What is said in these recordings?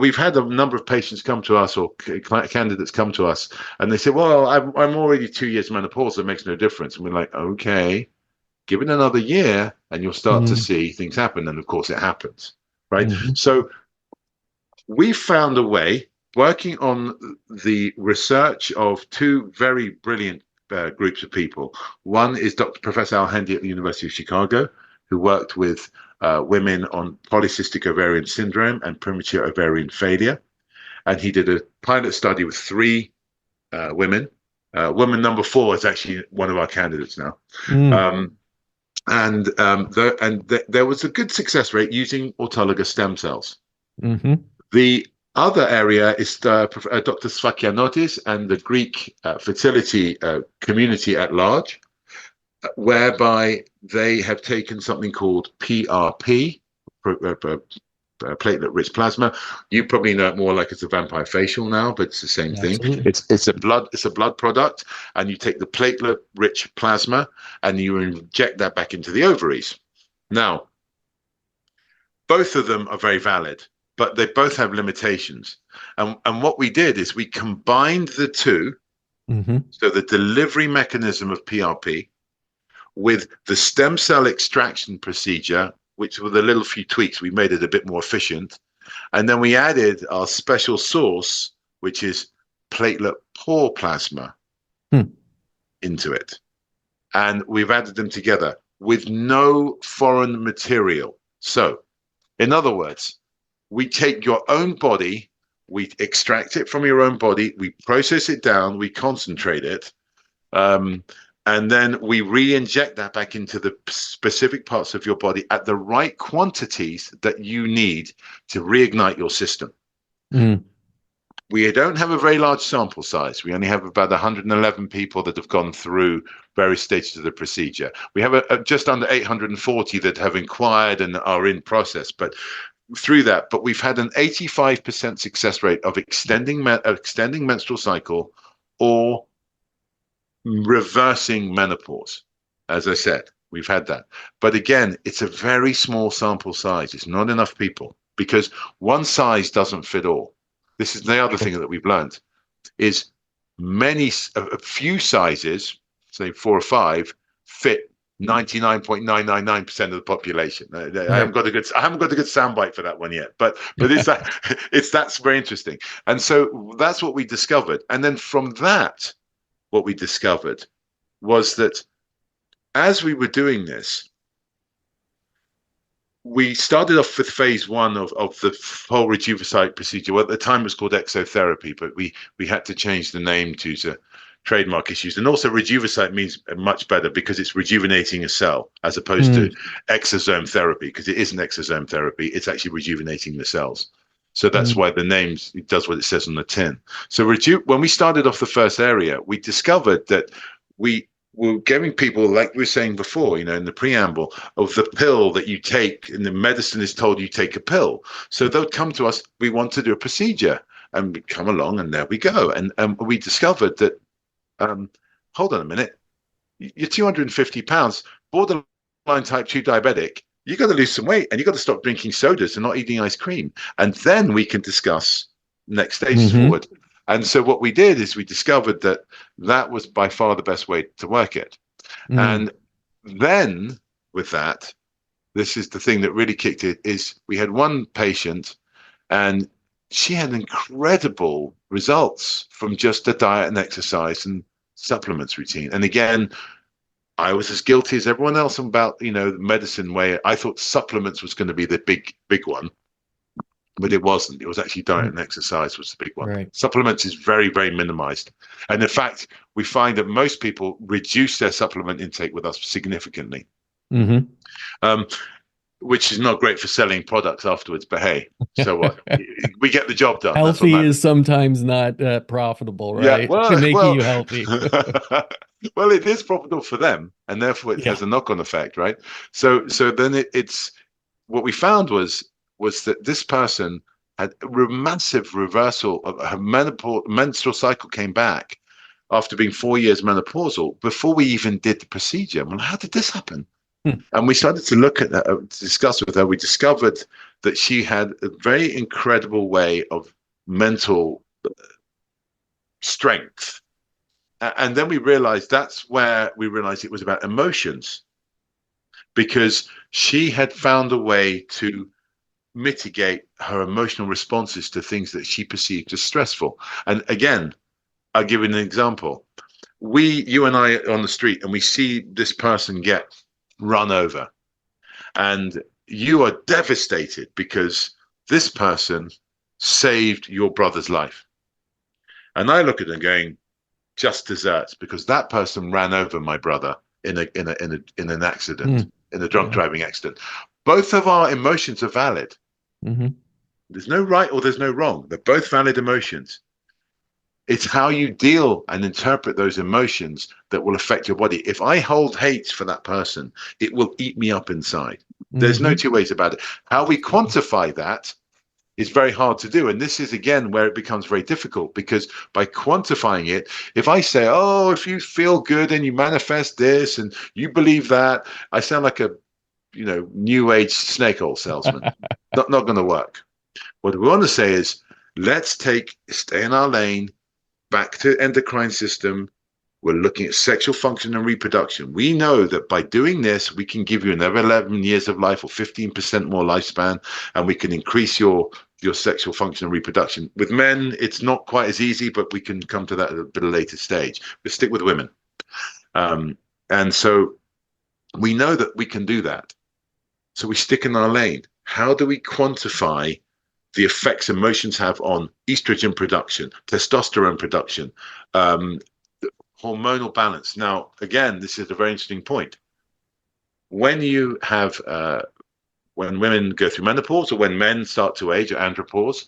we've had a number of patients come to us, or candidates come to us, and they say, well, I'm already 2 years menopausal, it makes no difference. And we're like, okay, give it another year and you'll start to see things happen. And of course it happens, right? So we found a way, working on the research of two very brilliant groups of people. One is Professor Al Handy at the University of Chicago, who worked with women on polycystic ovarian syndrome and premature ovarian failure. And he did a pilot study with three women. Woman number 4 is actually one of our candidates now. There was a good success rate using autologous stem cells. The other area is Dr. Sfakianotis and the Greek fertility community at large, whereby they have taken something called PRP, platelet-rich plasma. You probably know it more like it's a vampire facial now, but it's the same thing. It's a blood product, and you take the platelet-rich plasma and you inject that back into the ovaries. Now, both of them are very valid, but they both have limitations. And what we did is we combined the two, so the delivery mechanism of PRP with the stem cell extraction procedure, which with a little few tweaks, we made it a bit more efficient. And then we added our special sauce, which is platelet-poor plasma, into it. And we've added them together with no foreign material. So, in other words, we take your own body, we extract it from your own body, we process it down, we concentrate it, and then we re-inject that back into the specific parts of your body at the right quantities that you need to reignite your system. We don't have a very large sample size. We only have about 111 people that have gone through various stages of the procedure. We have just under 840 that have inquired and are in process, but through that, but we've had an 85% success rate of extending menstrual cycle or reversing menopause. As I said, we've had that. But again, it's a very small sample size. It's not enough people because one size doesn't fit all. This is the other thing that we've learned is a few sizes, say 4 or 5, fit 99.999% of the population. I haven't got a good soundbite for that one yet, but that's very interesting. And so that's what we discovered. And then from that, what we discovered was that as we were doing this, we started off with phase 1 of the whole Rejuvisite procedure. Well, at the time it was called exotherapy, but we had to change the name due to trademark issues. And also Rejuvisite means much better because it's rejuvenating a cell as opposed to exosome therapy, because it isn't exosome therapy, it's actually rejuvenating the cells. So that's why the name, it does what it says on the tin. So when we started off the first area, we discovered that we were giving people, like we were saying before, in the preamble, of the pill that you take, and the medicine is told you take a pill. So they'll come to us, we want to do a procedure, and we come along, and there we go. And we discovered that, hold on a minute, you're 250 pounds, borderline type 2 diabetic, you got to lose some weight and you got to stop drinking sodas and not eating ice cream. And then we can discuss next stages forward. And so what we did is we discovered that that was by far the best way to work it. And then with that, this is the thing that really kicked it, is we had one patient and she had incredible results from just a diet and exercise and supplements routine. And again, I was as guilty as everyone else about, the medicine way. I thought supplements was going to be the big one, but it wasn't. It was actually diet and exercise was the big one. Right. Supplements is very, very minimized. And in fact, we find that most people reduce their supplement intake with us significantly, which is not great for selling products afterwards, but hey, so what? We get the job done. Healthy is sometimes not profitable, right? Yeah, Making you healthy. Well, it is profitable for them, and therefore it has a knock-on effect, right? So then it's what we found was that this person had a massive reversal of her menstrual cycle came back after being 4 years menopausal before we even did the procedure. Well, how did this happen? And we started to look at that, to discuss with her. We discovered that she had a very incredible way of mental strength. And then we realized it was about emotions, because she had found a way to mitigate her emotional responses to things that she perceived as stressful. And again, I'll give you an example. You and I are on the street and we see this person get run over, and you are devastated because this person saved your brother's life. And I look at them going, just desserts, because that person ran over my brother in an accident, in a drunk driving accident. Both of our emotions are valid. Mm-hmm. There's no right or there's no wrong. They're both valid emotions. It's how you deal and interpret those emotions that will affect your body. If I hold hate for that person, it will eat me up inside. There's no two ways about it. How we quantify that is very hard to do. And this is, again, where it becomes very difficult, because by quantifying it, if I say, oh, if you feel good and you manifest this and you believe that, I sound like a, new age snake oil salesman. not going to work. What we want to say is, let's stay in our lane, back to endocrine system. We're looking at sexual function and reproduction. We know that by doing this, we can give you another 11 years of life or 15% more lifespan, and we can increase your sexual function and reproduction. With men, it's not quite as easy, but we can come to that at a bit of a later stage. But stick with women. And so we know that we can do that. So we stick in our lane. How do we quantify the effects emotions have on estrogen production, testosterone production, hormonal balance? Now, again, this is a very interesting point. When you have, when women go through menopause, or when men start to age, or andropause,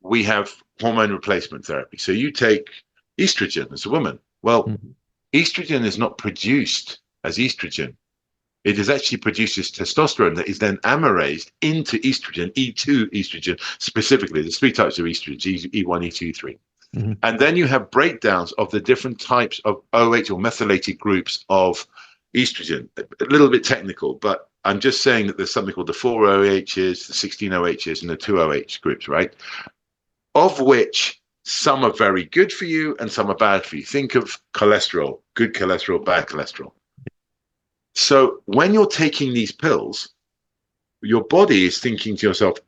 we have hormone replacement therapy. So you take estrogen as a woman. Well, estrogen is not produced as estrogen. It is actually produces testosterone that is then amarased into estrogen, E2 estrogen specifically. There's 3 types of estrogen, E1, E2, E3. And then you have breakdowns of the different types of OH or methylated groups of estrogen. A little bit technical, but I'm just saying that there's something called the 4 OHs, the 16 OHs, and the 2 OH groups, right? Of which some are very good for you and some are bad for you. Think of cholesterol, good cholesterol, bad cholesterol. So when you're taking these pills, your body is thinking to yourself,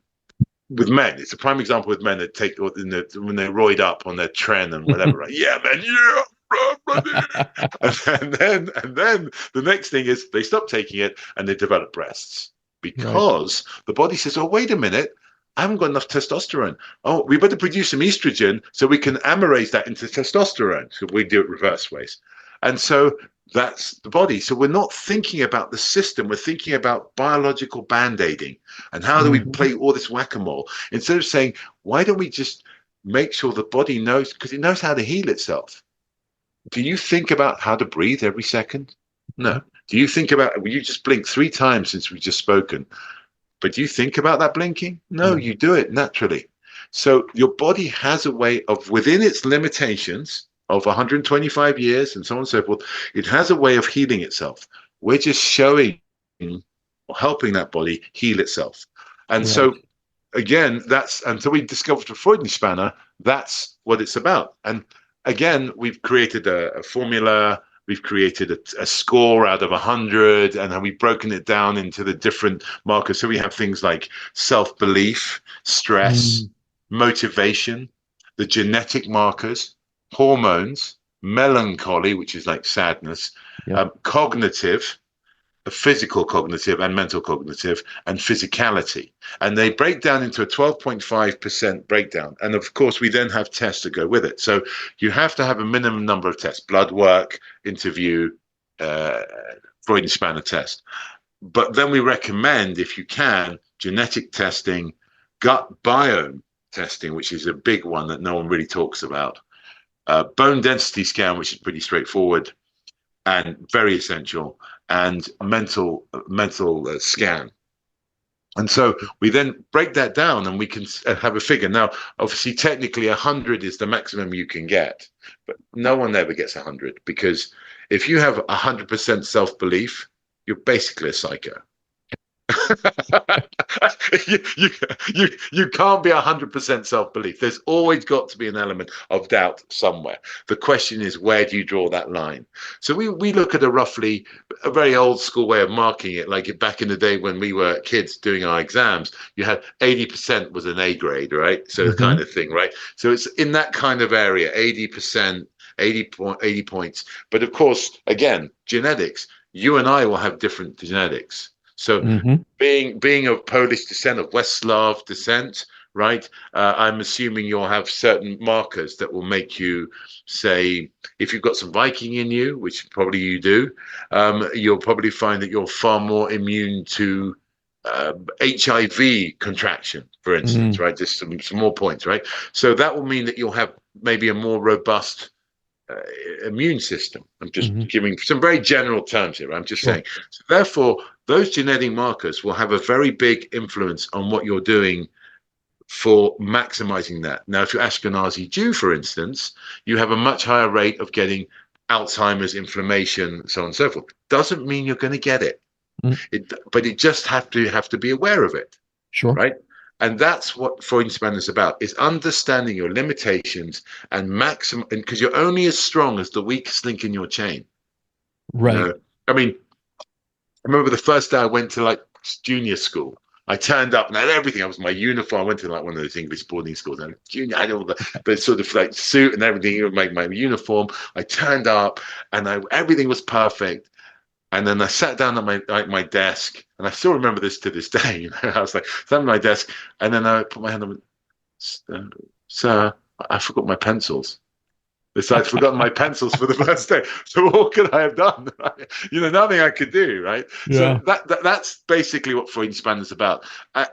with men, it's a prime example with men that take, when they roid up on their tren and whatever, right? Yeah, man, yeah. and then the next thing is they stop taking it and they develop breasts, because the body says, oh, wait a minute, I haven't got enough testosterone. Oh, we better produce some estrogen so we can amarase that into testosterone. So we do it reverse ways. And so that's the body. So we're not thinking about the system. We're thinking about biological band-aiding and how do we play all this whack-a-mole, instead of saying, why don't we just make sure the body knows, because it knows how to heal itself. Do you think about how to breathe every second? No. Do you think about, you just blink 3 times since we've just spoken, but do you think about that blinking? No, you do it naturally. So your body has a way of, within its limitations of 125 years and so on and so forth, it has a way of healing itself. We're just showing or helping that body heal itself. And so, again, that's, until we discovered the Freudian spanner, that's what it's about. And again, we've created a formula, we've created a score out of 100, and we've broken it down into the different markers. So we have things like self-belief, stress, motivation, the genetic markers, hormones, melancholy, which is like sadness, cognitive, physical cognitive and mental cognitive, and physicality. And they break down into a 12.5% breakdown. And of course, we then have tests to go with it. So you have to have a minimum number of tests: blood work, interview, Freudian spanner test. But then we recommend, if you can, genetic testing, gut biome testing, which is a big one that no one really talks about, bone density scan, which is pretty straightforward and very essential, and mental scan. And so we then break that down and we can have a figure. Now, obviously, technically 100 is the maximum you can get, but no one ever gets 100, because if you have 100% self-belief, you're basically a psycho. you can't be 100% self-belief. There's always got to be an element of doubt somewhere. The question is, where do you draw that line? So we look at a very old school way of marking it, like back in the day when we were kids doing our exams, you had 80% was an A grade, right? So kind of thing, right? So it's in that kind of area, 80%, 80 points. But of course, again, genetics, you and I will have different genetics. So being of Polish descent, of West Slav descent, right? I'm assuming you'll have certain markers that will make you say, if you've got some Viking in you, which probably you do, you'll probably find that you're far more immune to HIV contraction, for instance, right? Just some more points, right? So that will mean that you'll have maybe a more robust immune system. I'm just giving some very general terms here. I'm just saying. So therefore, those genetic markers will have a very big influence on what you're doing for maximizing that. Now, if you're Ashkenazi Jew, for instance, you have a much higher rate of getting Alzheimer's, inflammation, so on and so forth. Doesn't mean you're going to get it. But it just have to be aware of it. Sure. Right. And that's what Freudian is about, is understanding your limitations and maximum, because you're only as strong as the weakest link in your chain. Right. You know? I mean, I remember the first day I went to like junior school. I turned up and I had everything. I was my uniform. I went to like one of those English boarding schools. And I had all the sort of like suit and everything, make my uniform. I turned up and everything was perfect. And then I sat down at my desk, and I still remember this to this day. You know, I was like, sat at my desk, and then I put my hand on, sir, I forgot my pencils. I'd forgotten my pencils for the first day. So what could I have done? You know, nothing I could do, right? Yeah. So that's basically what Freudian is about.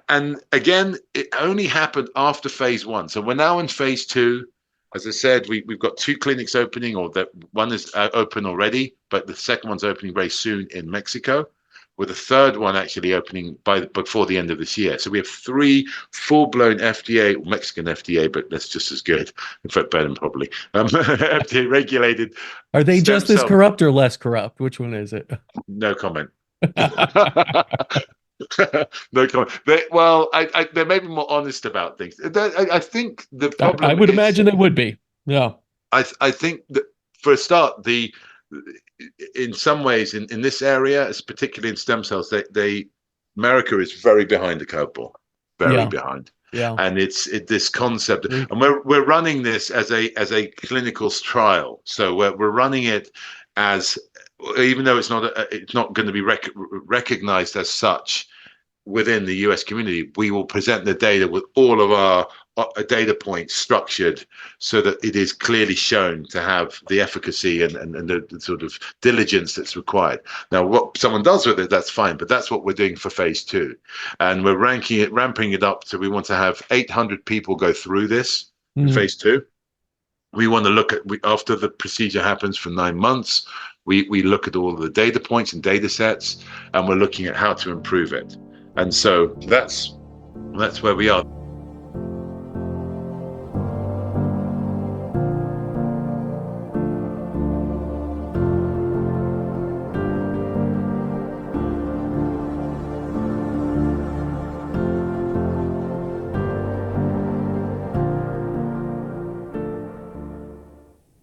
And again, it only happened after phase 1. So we're now in phase 2. As I said, we've got 2 clinics opening, or that one is open already, but the second one's opening very soon in Mexico, with the third one actually opening before the end of this year. So we have 3 full-blown FDA, Mexican FDA, but that's just as good. In fact, better than probably. FDA regulated. Are they just as corrupt or less corrupt? Which one is it? No comment. No comment. They may be more honest about things. I think the problem. I would imagine it would be. Yeah. I think that for a start, in some ways in this area, particularly in stem cells, America is very behind the curve ball, very behind. Yeah. And it's this concept, and we're running this as a clinical trial. So we're running it as, even though it's not going to be recognized as such within the US community, we will present the data with all of our data points structured so that it is clearly shown to have the efficacy and the sort of diligence that's required. Now, what someone does with it, that's fine, but that's what we're doing for phase 2. And we're ramping it up to, we want to have 800 people go through this in phase 2. We want to look at, after the procedure happens for 9 months, we look at all of the data points and data sets, and we're looking at how to improve it. And so that's where we are.